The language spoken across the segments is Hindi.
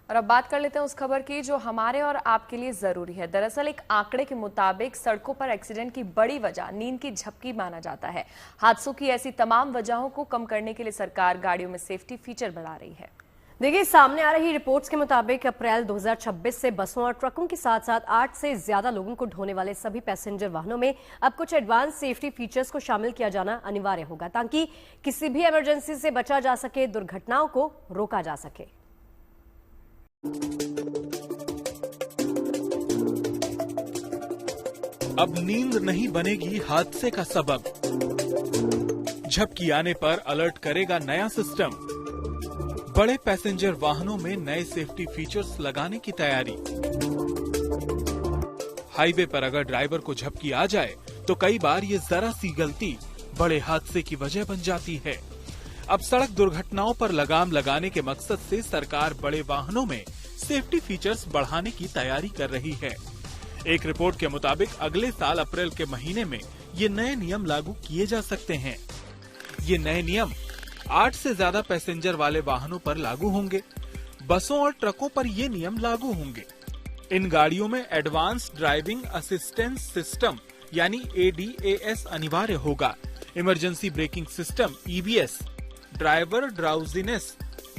और अब बात कर लेते हैं उस खबर की जो हमारे और आपके लिए जरूरी है। दरअसल एक आंकड़े के मुताबिक सड़कों पर एक्सीडेंट की बड़ी वजह नींद की झपकी माना जाता है। हादसों की ऐसी तमाम वजहों को कम करने के लिए सरकार गाड़ियों में सेफ्टी फीचर बढ़ा रही है। देखिए, सामने आ रही रिपोर्ट्स के मुताबिक अप्रैल 2026 से बसों और ट्रकों के साथ साथ 8 से ज्यादा लोगों को ढोने वाले सभी पैसेंजर वाहनों में अब कुछ एडवांस सेफ्टी फीचर्स को शामिल किया जाना अनिवार्य होगा, ताकि किसी भी इमरजेंसी से बचा जा सके, दुर्घटनाओं को रोका जा सके। अब नींद नहीं बनेगी हादसे का सबब। झपकी आने पर अलर्ट करेगा नया सिस्टम। बड़े पैसेंजर वाहनों में नए सेफ्टी फीचर्स लगाने की तैयारी। हाईवे पर अगर ड्राइवर को झपकी आ जाए तो कई बार ये जरा सी गलती बड़े हादसे की वजह बन जाती है। अब सड़क दुर्घटनाओं पर लगाम लगाने के मकसद से सरकार बड़े वाहनों में सेफ्टी फीचर्स बढ़ाने की तैयारी कर रही है। एक रिपोर्ट के मुताबिक अगले साल अप्रैल के महीने में ये नए नियम लागू किए जा सकते हैं। ये नए नियम 8 से ज्यादा पैसेंजर वाले वाहनों पर लागू होंगे। बसों और ट्रकों पर ये नियम लागू होंगे। इन गाड़ियों में एडवांस ड्राइविंग असिस्टेंस सिस्टम यानी ADAS अनिवार्य होगा। Emergency braking system EBS, driver drowsiness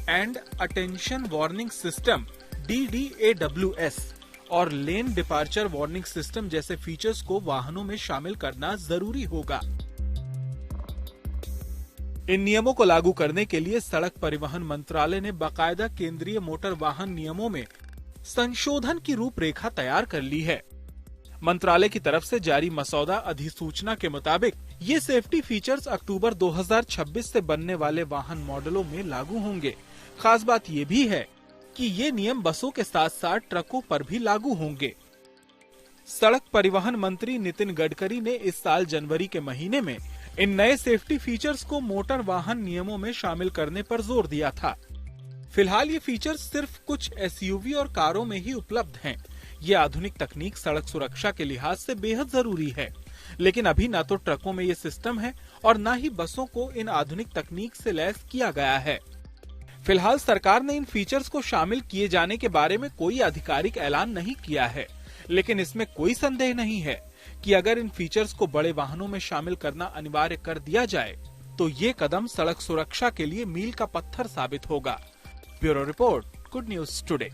and attention warning system DDAWS और लेन डिपार्चर वार्निंग सिस्टम जैसे फीचर्स को वाहनों में शामिल करना जरूरी होगा। इन नियमों को लागू करने के लिए सड़क परिवहन मंत्रालय ने बाकायदा केंद्रीय मोटर वाहन नियमों में संशोधन की रूपरेखा तैयार कर ली है। मंत्रालय की तरफ से जारी मसौदा अधिसूचना के मुताबिक ये सेफ्टी फीचर्स अक्टूबर 2026 से बनने वाले वाहन मॉडलों में लागू होंगे। खास बात ये भी है कि ये नियम बसों के साथ साथ ट्रकों पर भी लागू होंगे। सड़क परिवहन मंत्री नितिन गडकरी ने इस साल जनवरी के महीने में इन नए सेफ्टी फीचर्स को मोटर वाहन नियमों में शामिल करने पर जोर दिया था। फिलहाल ये फीचर्स सिर्फ कुछ SUV और कारों में ही उपलब्ध हैं। ये आधुनिक तकनीक सड़क सुरक्षा के लिहाज से बेहद जरूरी है, लेकिन अभी न तो ट्रकों में ये सिस्टम है और न ही बसों को इन आधुनिक तकनीक से लैस किया गया है। फिलहाल सरकार ने इन फीचर्स को शामिल किए जाने के बारे में कोई आधिकारिक ऐलान नहीं किया है, लेकिन इसमें कोई संदेह नहीं है कि अगर इन फीचर्स को बड़े वाहनों में शामिल करना अनिवार्य कर दिया जाए तो ये कदम सड़क सुरक्षा के लिए मील का पत्थर साबित होगा। Bureau report, good news today.